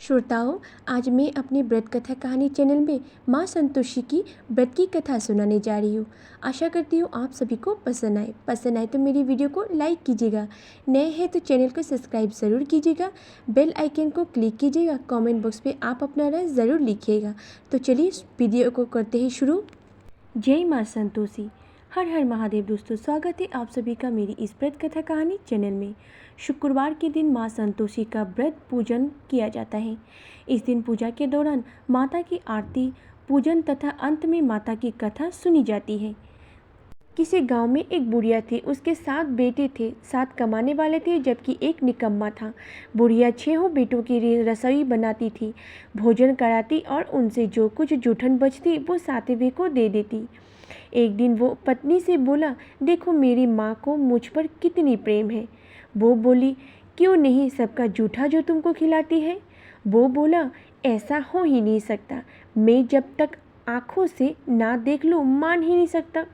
श्रोताओं, आज मैं अपने व्रत कथा कहानी चैनल में माँ संतोषी की व्रत की कथा सुनाने जा रही हूँ। आशा करती हूँ आप सभी को पसंद आए तो मेरी वीडियो को लाइक कीजिएगा। नए हैं तो चैनल को सब्सक्राइब ज़रूर कीजिएगा। बेल आइकन को क्लिक कीजिएगा। कमेंट बॉक्स में आप अपना राय ज़रूर लिखिएगा। तो चलिए इस वीडियो को करते हैं शुरू। जय माँ संतोषी। हर हर महादेव। दोस्तों, स्वागत है आप सभी का मेरी इस व्रत कथा कहानी चैनल में। शुक्रवार के दिन माँ संतोषी का व्रत पूजन किया जाता है। इस दिन पूजा के दौरान माता की आरती, पूजन तथा अंत में माता की कथा सुनी जाती है। किसी गांव में एक बुढ़िया थी। उसके 7 बेटे थे। 7 कमाने वाले थे जबकि एक निकम्मा था। बुढ़िया 6 बेटों की रसोई बनाती थी, भोजन कराती और उनसे जो कुछ जूठन बचती वो 7वें को दे देती। एक दिन वो पत्नी से बोला, देखो मेरी माँ को मुझ पर कितनी प्रेम है। वो बोली, क्यों नहीं, सबका जूठा जो तुमको खिलाती है। वो बोला, ऐसा हो ही नहीं सकता। मैं जब तक आँखों से ना देख लूँ मान ही नहीं सकता।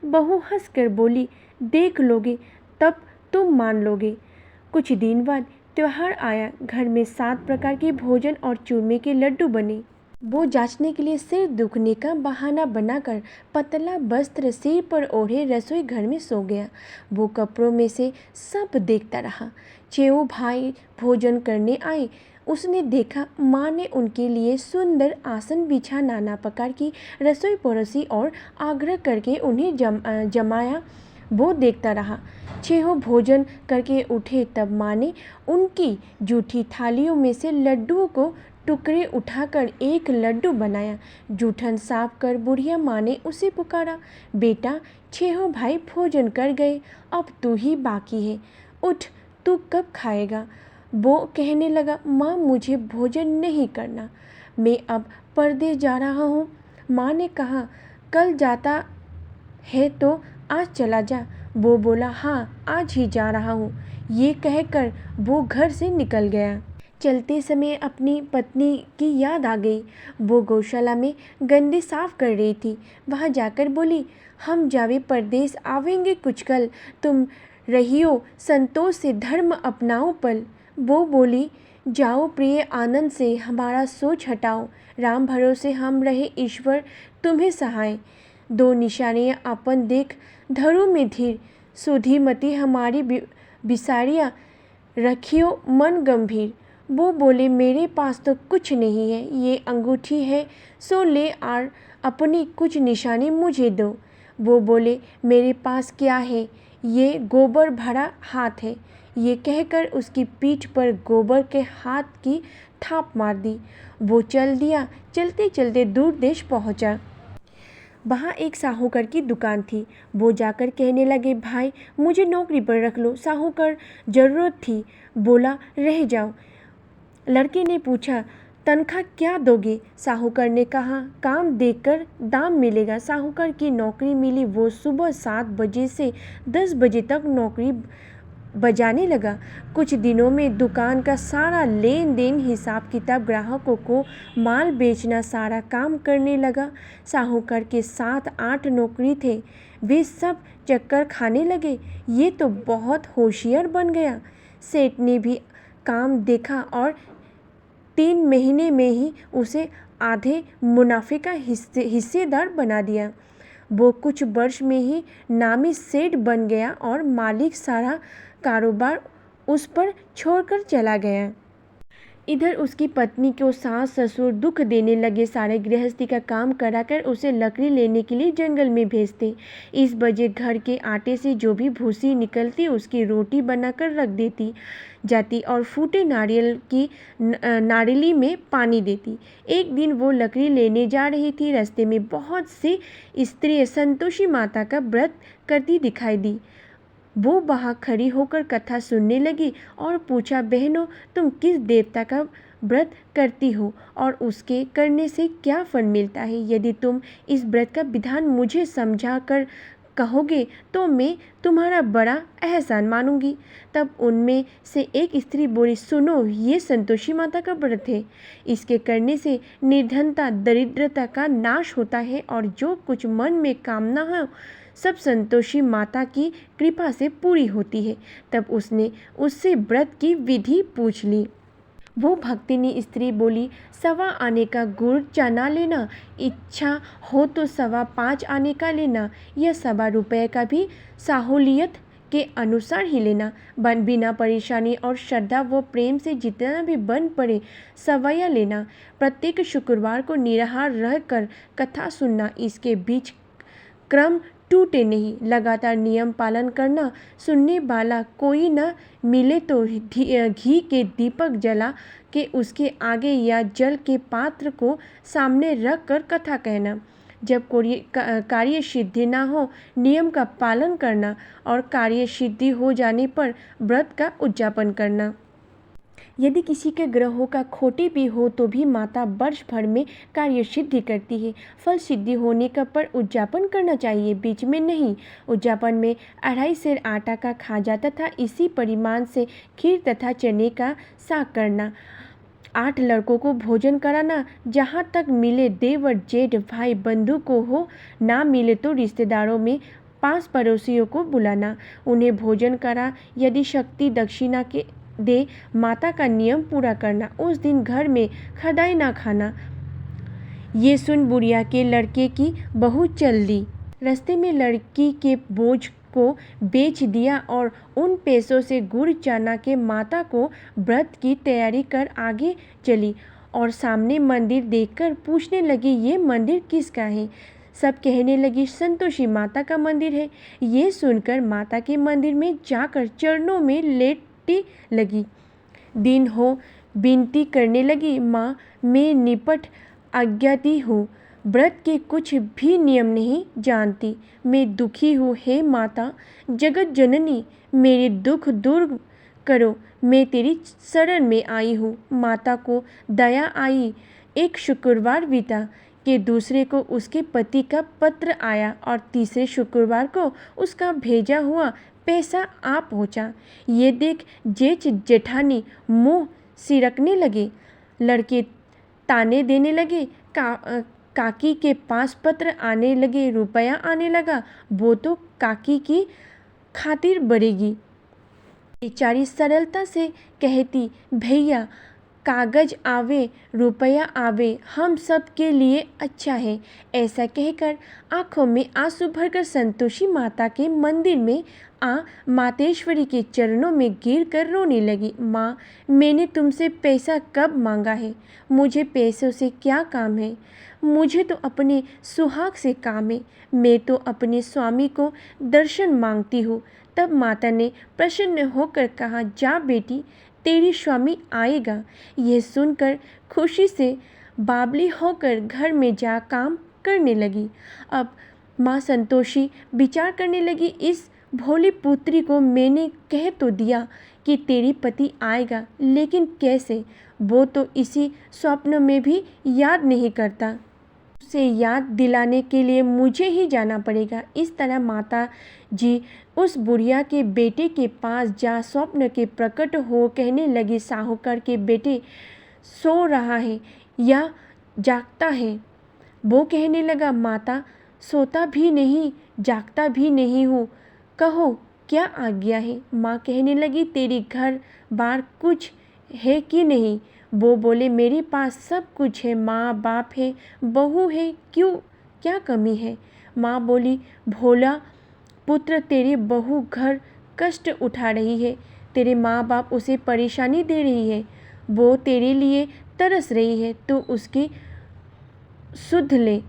बहू हंसकर बोली, देख लोगे तब तुम मान लोगे। कुछ दिन बाद त्योहार आया। घर में 7 प्रकार के भोजन और चूरमे के लड्डू बने। वो जांचने के लिए सिर दुखने का बहाना बनाकर पतला वस्त्र सिर पर ओढ़े रसोई घर में सो गया। वो कपड़ों में से सब देखता रहा। 6 भाई भोजन करने आए। उसने देखा माँ ने उनके लिए सुंदर आसन बिछा नाना प्रकार की रसोई परोसी और आग्रह करके उन्हें जमाया। वो देखता रहा। 6 भोजन करके उठे तब माँ ने उनकी जूठी थालियों में से लड्डुओं को टुकड़े उठाकर एक लड्डू बनाया। जूठन साफ कर बुढ़िया माँ ने उसे पुकारा, बेटा 6 भाई भोजन कर गए, अब तू ही बाकी है, उठ, तू कब खाएगा। वो कहने लगा, माँ मुझे भोजन नहीं करना, मैं अब परदेश जा रहा हूँ। माँ ने कहा, कल जाता है तो आज चला जा। वो बोला, हाँ आज ही जा रहा हूँ। ये कहकर वो घर से निकल गया। चलते समय अपनी पत्नी की याद आ गई। वो गौशाला में गंदे साफ कर रही थी। वहाँ जाकर बोली, हम जावे परदेश आवेंगे कुछ कल, तुम रहियो संतोष से धर्म अपनाओ पल। वो बोली, जाओ प्रिय आनंद से हमारा सोच हटाओ, राम भरोसे हम रहे ईश्वर तुम्हें सहाय। 2 निशानियाँ अपन देख धरो में धीर, सुधी मती हमारी बिसारिया, रखियो मन गंभीर। वो बोले, मेरे पास तो कुछ नहीं है, ये अंगूठी है सो ले और अपनी कुछ निशानी मुझे दो। वो बोले, मेरे पास क्या है, ये गोबर भरा हाथ है। ये कहकर उसकी पीठ पर गोबर के हाथ की थाप मार दी। वो चल दिया। चलते चलते दूर देश पहुंचा। वहाँ एक साहूकार की दुकान थी। वो जाकर कहने लगे, भाई मुझे नौकरी पर रख लो। साहूकार ज़रूरत थी, बोला, रह जाओ। लड़के ने पूछा, तनख्वाह क्या दोगे। साहूकार ने कहा, काम देखकर दाम मिलेगा। साहूकार की नौकरी मिली। वो सुबह 7 बजे से 10 बजे तक नौकरी बजाने लगा। कुछ दिनों में दुकान का सारा लेन देन, हिसाब किताब, ग्राहकों को माल बेचना, सारा काम करने लगा। साहूकार के 7-8 नौकरी थे। वे सब चक्कर खाने लगे। ये तो बहुत होशियार बन गया। सेठ ने भी काम देखा और 3 महीने में ही उसे आधे मुनाफे का हिस्सेदार बना दिया। वो कुछ वर्ष में ही नामी सेठ बन गया और मालिक सारा कारोबार उस पर छोड़कर चला गया। इधर उसकी पत्नी को सास ससुर दुख देने लगे। सारे गृहस्थी का काम कराकर उसे लकड़ी लेने के लिए जंगल में भेजते। इस वजह घर के आटे से जो भी भूसी निकलती उसकी रोटी बनाकर रख देती जाती और फूटे नारियल की नारियली में पानी देती। एक दिन वो लकड़ी लेने जा रही थी। रास्ते में बहुत सी स्त्रियाँ संतोषी माता का व्रत करती दिखाई दी। वो वहाँ खड़ी होकर कथा सुनने लगी और पूछा, बहनों तुम किस देवता का व्रत करती हो और उसके करने से क्या फल मिलता है। यदि तुम इस व्रत का विधान मुझे समझा कर कहोगे तो मैं तुम्हारा बड़ा एहसान मानूंगी। तब उनमें से एक स्त्री बोली, सुनो, ये संतोषी माता का व्रत है। इसके करने से निर्धनता दरिद्रता का नाश होता है और जो कुछ मन में कामना हो सब संतोषी माता की कृपा से पूरी होती है। तब उसने उससे व्रत की विधि पूछ ली। वो भक्तिनी स्त्री बोली, 1.25 आने का गुड़ चना लेना, इच्छा हो तो 5.25 आने का लेना, या 1.25 रुपये का भी सहूलियत के अनुसार ही लेना। बिना परेशानी और श्रद्धा व प्रेम से जितना भी बन पड़े सवैया लेना। प्रत्येक शुक्रवार को निराहार रहकर कथा सुनना, इसके बीच क्रम टूटे नहीं, लगातार नियम पालन करना। सुनने वाला कोई न मिले तो घी के दीपक जला के उसके आगे या जल के पात्र को सामने रख कर कथा कहना। जब कोई कार्य सिद्धि ना हो, नियम का पालन करना, और कार्य सिद्धि हो जाने पर व्रत का उद्यापन करना। यदि किसी के ग्रहों का खोटे भी हो तो भी माता वर्ष भर में कार्य सिद्धि करती है। फल सिद्धि होने का पर उद्यापन करना चाहिए, बीच में नहीं। उद्यापन में 2.5 सेर आटा का खाजा तथा इसी परिमाण से खीर तथा चने का साग करना। 8 लड़कों को भोजन कराना, जहाँ तक मिले देवर जेठ भाई बंधु को हो, ना मिले तो रिश्तेदारों में 5 पड़ोसियों को बुलाना, उन्हें भोजन करा। यदि शक्ति दक्षिणा के दे, माता का नियम पूरा करना। उस दिन घर में खदाई ना खाना। ये सुन बुढ़िया के लड़के की बहू चल दी। रास्ते में लड़की के बोझ को बेच दिया और उन पैसों से गुड़ चना के माता को व्रत की तैयारी कर आगे चली, और सामने मंदिर देखकर पूछने लगी, ये मंदिर किसका है? सब कहने लगी, संतोषी माता का मंदिर है। ये सुनकर माता के मंदिर में जाकर चरणों में लेटने लगी। दिन हो विनती करने लगी, माँ मैं निपट अज्ञाती हूँ, व्रत के कुछ भी नियम नहीं जानती, मैं दुखी हूँ। हे माता जगत जननी, मेरे दुख दूर करो, मैं तेरी शरण में आई हूँ। माता को दया आई। एक शुक्रवार बीता कि दूसरे को उसके पति का पत्र आया और तीसरे शुक्रवार को उसका भेजा हुआ पैसा आ पहुँचा। ये देख जेठ जेठानी मुँह सिरकने लगे। लड़के ताने देने लगे। काकी के पास पत्र आने लगे, रुपया आने लगा, वो तो काकी की खातिर बढ़ेगी। बेचारी सरलता से कहती, भैया कागज आवे रुपया आवे, हम सब के लिए अच्छा है। ऐसा कहकर आंखों में आंसू भरकर संतोषी माता के मंदिर में मातेश्वरी के चरणों में गिर कर रोने लगी। माँ मैंने तुमसे पैसा कब मांगा है? मुझे पैसों से क्या काम है? मुझे तो अपने सुहाग से काम है। मैं तो अपने स्वामी को दर्शन मांगती हूँ। तब माता ने प्रसन्न होकर कहा, जा बेटी तेरी स्वामी आएगा। यह सुनकर खुशी से बावली होकर घर में जा काम करने लगी। अब माँ संतोषी विचार करने लगी, इस भोली पुत्री को मैंने कह तो दिया कि तेरी पति आएगा, लेकिन कैसे? वो तो इसी स्वप्न में भी याद नहीं करता। उसे याद दिलाने के लिए मुझे ही जाना पड़ेगा। इस तरह माता जी उस बुढ़िया के बेटे के पास जा स्वप्न के प्रकट हो कहने लगी, साहूकार के बेटे सो रहा है या जागता है? वो कहने लगा, माता सोता भी नहीं जागता भी नहीं हूँ, कहो क्या आज्ञा है? माँ कहने लगी, तेरी घर बार कुछ है कि नहीं? वो बोले, मेरे पास सब कुछ है, माँ बाप है, बहू है, क्यों क्या कमी है? माँ बोली, भोला पुत्र तेरी बहू घर कष्ट उठा रही है, तेरे माँ बाप उसे परेशानी दे रही है, वो तेरे लिए तरस रही है, तो उसकी सुध ले।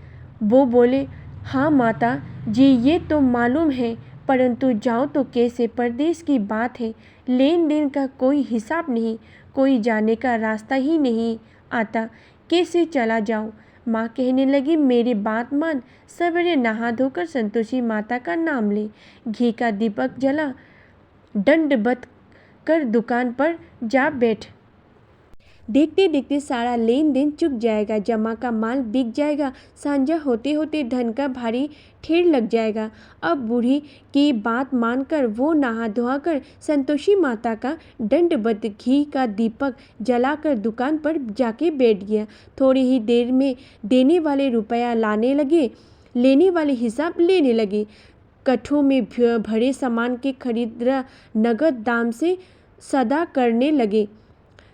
वो बोले, हाँ माता जी ये तो मालूम है, परंतु जाओ तो कैसे? परदेश की बात है, लेन देन का कोई हिसाब नहीं, कोई जाने का रास्ता ही नहीं आता, कैसे चला जाऊं? माँ कहने लगी, मेरी बात मान, सवेरे नहा धोकर संतोषी माता का नाम ले, घी का दीपक जला, दंडवत कर दुकान पर जा बैठ। देखते देखते सारा लेन देन चुक जाएगा, जमा का माल बिक जाएगा, सांझा होते होते धन का भारी ढेर लग जाएगा। अब बूढ़ी की बात मानकर वो नहा धोकर संतोषी माता का दंडवत घी का दीपक जलाकर दुकान पर जाके बैठ गया। थोड़ी ही देर में देने वाले रुपया लाने लगे, लेने वाले हिसाब लेने लगे। कट्ठों में भरे सामान के खरीदरा नगद दाम से सदा करने लगे।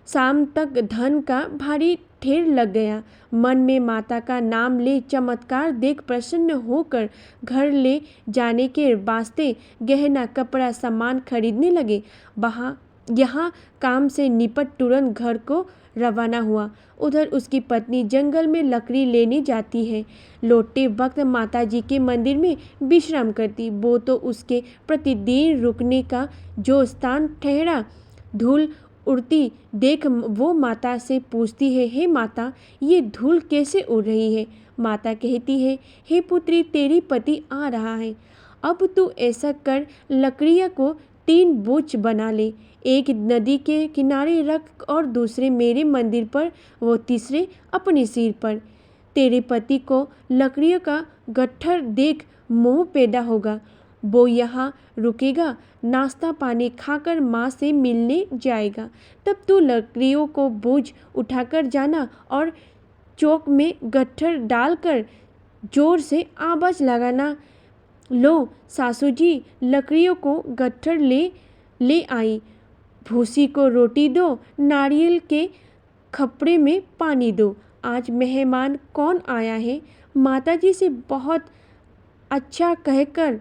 शाम तक धन का भारी ढेर लग गया। मन में माता का नाम ले चमत्कार देख प्रसन्न होकर घर ले जाने के वास्ते गहना कपड़ा सामान खरीदने लगे। यहाँ काम से निपट तुरंत घर को रवाना हुआ। उधर उसकी पत्नी जंगल में लकड़ी लेने जाती है। लौटते वक्त माता जी के मंदिर में विश्राम करती। वो तो उसके प्रतिदिन रुकने का जो स्थान ठहरा। धूल उड़ती देख वो माता से पूछती है, हे माता, ये धूल कैसे उड़ रही है? माता कहती है, हे पुत्री, तेरी पति आ रहा है। अब तू ऐसा कर, लकड़ियाँ को 3 बोझ बना ले। एक नदी के किनारे रख और दूसरे मेरे मंदिर पर, वो तीसरे अपने सिर पर। तेरे पति को लकड़ियों का गट्ठर देख मोह पैदा होगा। वो यहाँ रुकेगा, नाश्ता पानी खाकर माँ से मिलने जाएगा। तब तू लकड़ियों को बोझ उठाकर जाना और चौक में गट्ठर डालकर जोर से आवाज़ लगाना। लो सासू जी, लकड़ियों को गट्ठर ले आई। भूसी को रोटी दो, नारियल के खपड़े में पानी दो। आज मेहमान कौन आया है? माताजी से बहुत अच्छा कहकर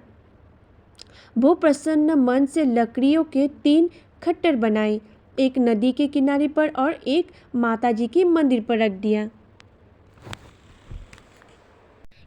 वो प्रसन्न मन से लकड़ियों के 3 खट्टर बनाए। एक नदी के किनारे पर और एक माताजी के मंदिर पर रख दिया।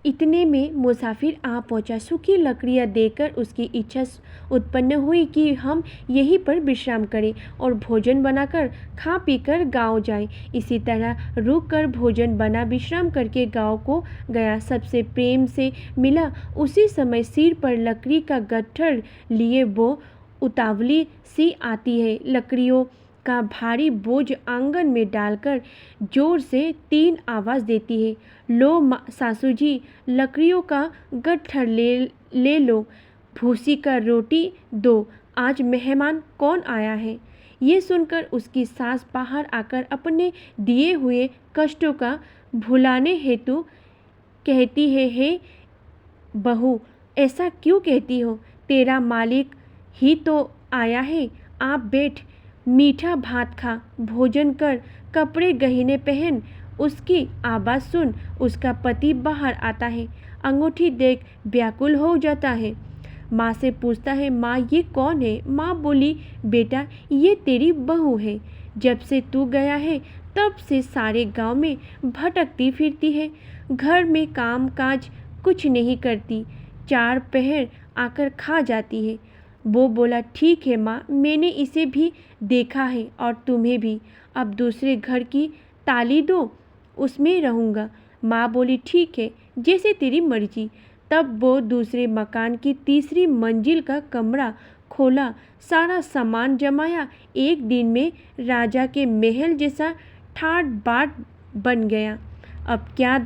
इतने में मुसाफिर आ पहुंचा। सूखी लकड़ियां देकर उसकी इच्छा उत्पन्न हुई कि हम यहीं पर विश्राम करें और भोजन बनाकर खा पीकर गांव जाएं। इसी तरह रुक कर भोजन बना विश्राम करके गांव को गया। सबसे प्रेम से मिला। उसी समय सिर पर लकड़ी का गट्ठर लिए वो उतावली सी आती है। लकड़ियों का भारी बोझ आंगन में डालकर जोर से 3 आवाज़ देती है। लो सासू जी, लकड़ियों का गट्ठर ले लो, भूसी का रोटी दो। आज मेहमान कौन आया है? ये सुनकर उसकी सास बाहर आकर अपने दिए हुए कष्टों का भुलाने हेतु कहती है, हे बहू, ऐसा क्यों कहती हो? तेरा मालिक ही तो आया है। आप बैठ, मीठा भात खा, भोजन कर, कपड़े गहने पहन। उसकी आवाज़ सुन उसका पति बाहर आता है। अंगूठी देख व्याकुल हो जाता है। माँ से पूछता है, माँ ये कौन है? माँ बोली, बेटा ये तेरी बहू है। जब से तू गया है तब से सारे गांव में भटकती फिरती है। घर में काम काज कुछ नहीं करती। 4 पहर आकर खा जाती है। वो बोला, ठीक है माँ, मैंने इसे भी देखा है और तुम्हें भी। अब दूसरे घर की ताली दो, उसमें रहूँगा। माँ बोली, ठीक है, जैसे तेरी मर्जी। तब वो दूसरे मकान की तीसरी मंजिल का कमरा खोला, सारा सामान जमाया। एक दिन में राजा के महल जैसा ठाट बाट बन गया। अब क्या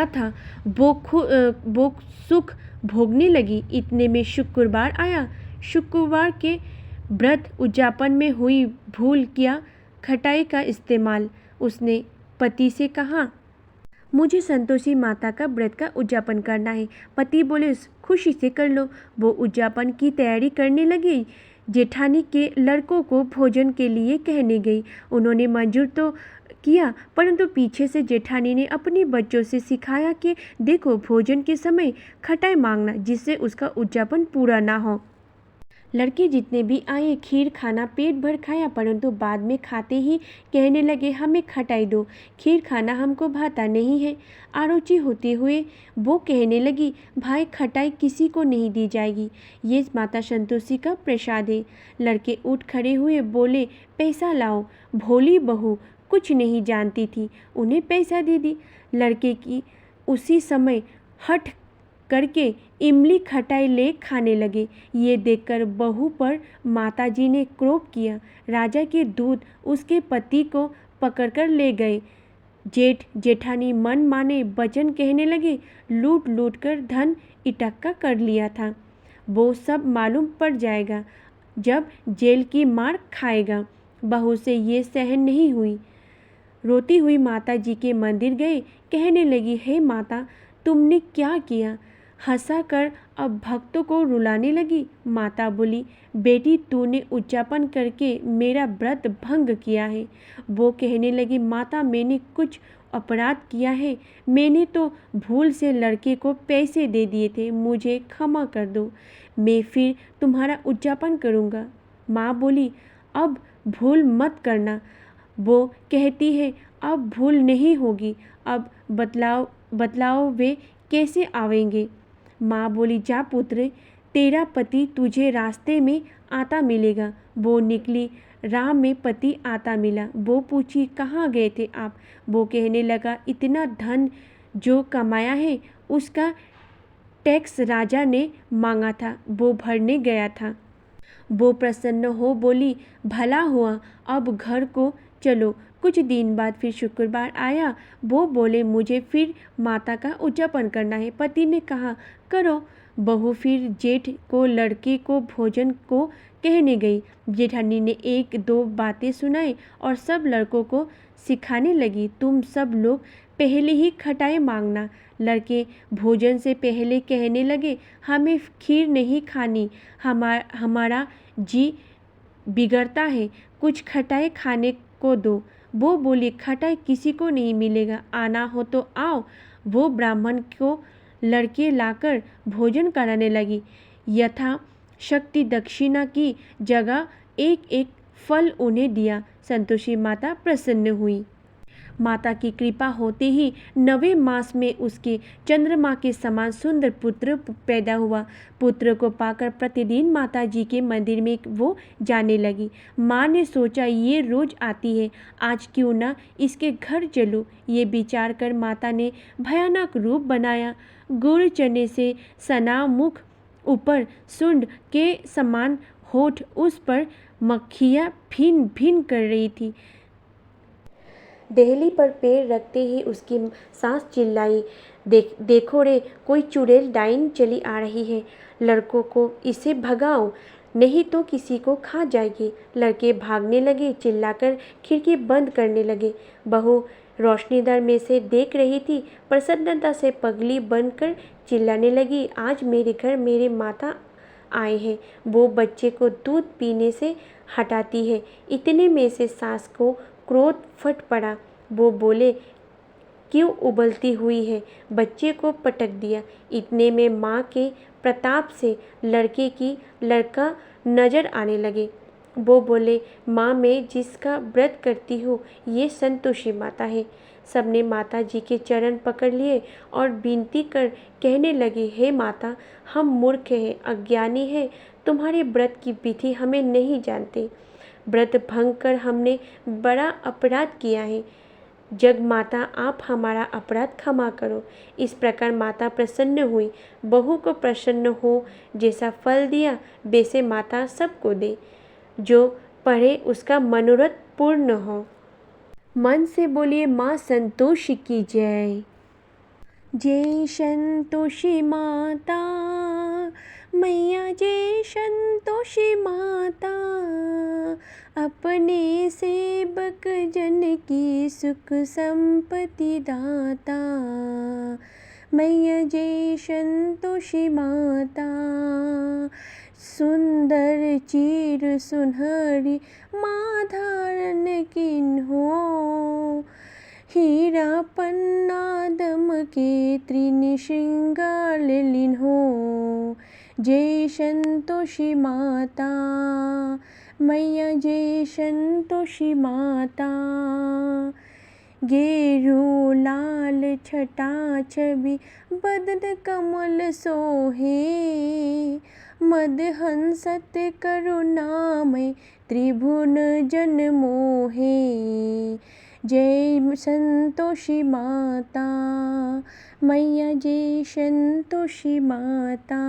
था, वो सुख भोगने लगी। इतने में शुक्रवार आया। शुक्रवार के व्रत उद्यापन में हुई भूल किया खटाई का इस्तेमाल। उसने पति से कहा, मुझे संतोषी माता का व्रत का उद्यापन करना है। पति बोले, खुशी से कर लो। वो उद्यापन की तैयारी करने लगी। जेठानी के लड़कों को भोजन के लिए कहने गई। उन्होंने मंजूर तो किया, परंतु पीछे से जेठानी ने अपने बच्चों से सिखाया कि देखो, भोजन के समय खटाई मांगना, जिससे उसका उद्यापन पूरा ना हो। लड़के जितने भी आए खीर खाना पेट भर खाया, परंतु बाद में खाते ही कहने लगे, हमें खटाई दो, खीर खाना हमको भाता नहीं है। आरुचि होते हुए वो कहने लगी, भाई खटाई किसी को नहीं दी जाएगी, ये माता संतोषी का प्रसाद है। लड़के उठ खड़े हुए, बोले, पैसा लाओ। भोली बहू कुछ नहीं जानती थी, उन्हें पैसा दे दी। लड़के की उसी समय हठ करके इमली खटाई ले खाने लगे। ये देखकर बहू पर माताजी ने क्रोध किया। राजा के दूत उसके पति को पकड़कर ले गए। जेठ जेठानी मन माने वचन कहने लगे। लूट लूट कर धन इकट्ठा कर लिया था, वो सब मालूम पड़ जाएगा जब जेल की मार खाएगा। बहू से ये सहन नहीं हुई। रोती हुई माता जी के मंदिर गए। कहने लगी, हे माता, तुमने क्या किया? हंसाकर अब भक्तों को रुलाने लगी। माता बोली, बेटी तूने उच्चापन करके मेरा व्रत भंग किया है। वो कहने लगी, माता मैंने कुछ अपराध किया है, मैंने तो भूल से लड़के को पैसे दे दिए थे, मुझे क्षमा कर दो, मैं फिर तुम्हारा उच्चापन करूँगा। माँ बोली, अब भूल मत करना। वो कहती है, अब भूल नहीं होगी, अब बतलाओ वे कैसे आवेंगे। माँ बोली, जा पुत्र, तेरा पति तुझे रास्ते में आता मिलेगा। वो निकली, राह में पति आता मिला। वो पूछी, कहाँ गए थे आप? वो कहने लगा, इतना धन जो कमाया है उसका टैक्स राजा ने मांगा था, वो भरने गया था। वो प्रसन्न हो बोली, भला हुआ, अब घर को चलो। कुछ दिन बाद फिर शुक्रवार आया। वो बोले, मुझे फिर माता का उच्चापन करना है। पति ने कहा, करो। बहू फिर जेठ को लड़के को भोजन को कहने गई। जेठानी ने एक दो बातें सुनाई और सब लड़कों को सिखाने लगी, तुम सब लोग पहले ही खटाई मांगना। लड़के भोजन से पहले कहने लगे, हमें खीर नहीं खानी, हमारा जी बिगड़ता है, कुछ खटाई खाने को दो। वो बोली, खटाई किसी को नहीं मिलेगा, आना हो तो आओ। वो ब्राह्मण को लड़के लाकर भोजन कराने लगी। यथा शक्ति दक्षिणा की जगह एक एक फल उन्हें दिया। संतोषी माता प्रसन्न हुई। माता की कृपा होते ही 9वें मास में उसके चंद्रमा के समान सुंदर पुत्र पैदा हुआ। पुत्र को पाकर प्रतिदिन माता जी के मंदिर में वो जाने लगी। माँ ने सोचा, ये रोज आती है, आज क्यों ना इसके घर चलूं। ये विचार कर माता ने भयानक रूप बनाया। गुड़ चने से सना मुख, ऊपर सुंड के समान होठ, उस पर मक्खियाँ भिन भिन कर रही थी। देहली पर पैर रखते ही उसकी सास चिल्लाई, देखो रे, कोई चुड़ैल डाइन चली आ रही है, लड़कों को इसे भगाओ, नहीं तो किसी को खा जाएगी। लड़के भागने लगे, चिल्लाकर खिड़की बंद करने लगे। बहू रोशनीदार में से देख रही थी, प्रसन्नता से पगली बनकर चिल्लाने लगी, आज मेरे घर मेरे माता आए हैं, वो बच्चे को दूध पीने से हटाती है। इतने में से सास को क्रोध फट पड़ा। वो बोले, क्यों उबलती हुई है, बच्चे को पटक दिया। इतने में माँ के प्रताप से लड़का नजर आने लगे। वो बोले, माँ मैं जिसका व्रत करती हूँ ये संतोषी माता है। सबने माता जी के चरण पकड़ लिए और विनती कर कहने लगे, हे माता, हम मूर्ख हैं, अज्ञानी हैं, तुम्हारे व्रत की विधि हमें नहीं जानते, व्रत भंग कर हमने बड़ा अपराध किया है, जग माता आप हमारा अपराध क्षमा करो। इस प्रकार माता प्रसन्न हुई। बहू को प्रसन्न हो जैसा फल दिया वैसे माता सबको दे, जो पढ़े उसका मनोरथ पूर्ण हो। मन से बोलिए, माँ संतोषी की जय। जय संतोषी माता, मैया जय संतोषी माता, अपने सेवक जन की सुख संपत्ति दाता। मैया जय संतोषी माता, सुंदर चीर सुनहरी माँ धारण किन्हो, हीरा पन्ना दम के त्रिन श्रृंगार लिन्हो। जय संतोषी माता, मैया जय संतोषी माता, गेरू लाल छटा छवि बदन कमल सोहे, मद हंसत करुणामय त्रिभुवन जन मोहे। जय संतोषी माता, मैया जय संतोषी माता,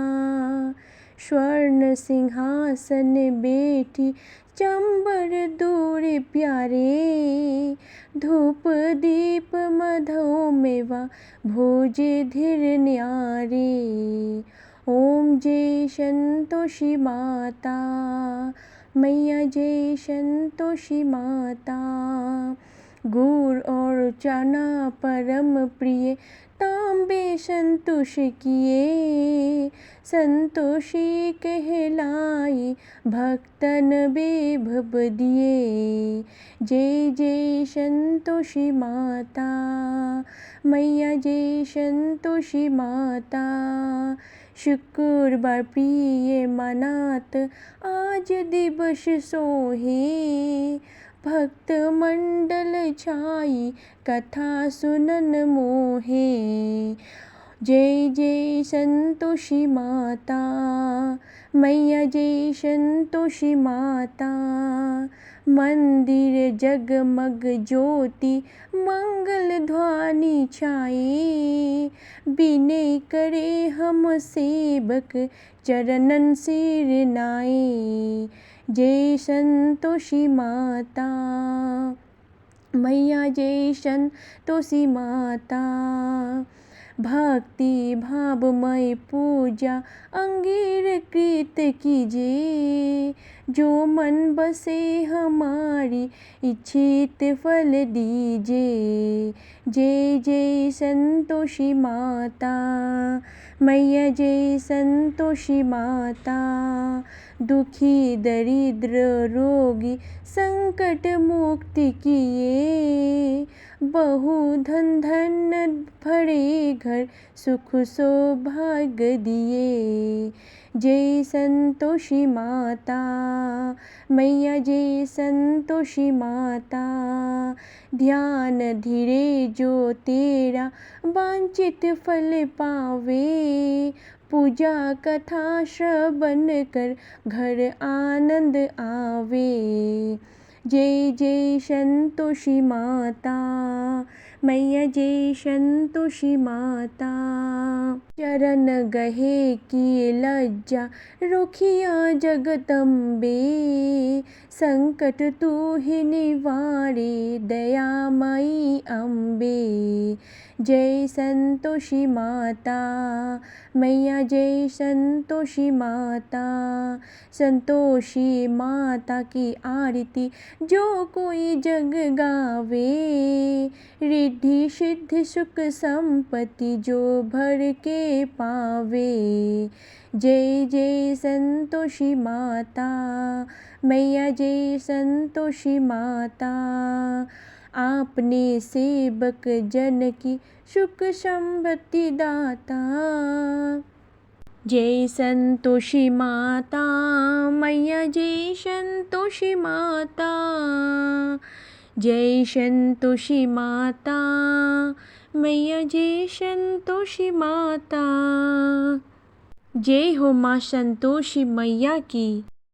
स्वर्ण सिंहासन बैठी चंबर दूर प्यारे, धूप दीप मधु मेवा भोज धीर न्यारे। ओम जय संतोषी माता, मैया जय संतोषी माता, गुड़ और लोचना परम प्रिय तांबे संतोष किए। संतोषी कहलाई भक्तन बेभव दिए। जय जय संतोषी माता मैया, जय संतोषी माता। शुक्रवार प्रिय मनात आज दिवस सोहे। भक्त मंडल छाई कथा सुनन मोहे। जय जय संतोषी माता मैया, जय संतोषी माता। मंदिर जगमग ज्योति मंगल ध्वनि छाए। विनय करे हम सेवक चरणन सिर नाए। जय संतोषी माता मैया, जय संतोषी माता। भक्ति भावमय पूजा अंगीकृत कीजिए। जो मन बसे हमारी इच्छित फल दीजिए। जय जय संतोषी माता मैया, जय संतोषी माता। दुखी दरिद्र रोगी संकट मुक्ति किए। बहु धन धन भरे घर सुख सौभाग्य दिए। जय संतोषी माता मैया, जय संतोषी माता। ध्यान धीरे जो तेरा वांछित फल पावे। पूजा कथा श्रवण कर घर आनंद आवे। जय जय संतोषी माता मैया, जय संतोषी माता। चरण गहे की लज्जा रोखिया जगदम्बे। संकट तू ही निवारे दयामयी अम्बे। जय संतोषी माता मैया, जय संतोषी माता। संतोषी माता की आरती जो कोई जग गावे। रिद्धि सिद्धि सुख संपत्ति जो भर के पावे। जय जय संतोषी माता मैया, जय संतोषी माता। आपने सेवक जन की सुख समृद्धि दाता। जय संतोषी माता मैया, जय संतोषी माता। जय संतोषी माता मैया, जय संतोषी माता। जय हो माँ संतोषी मैया की।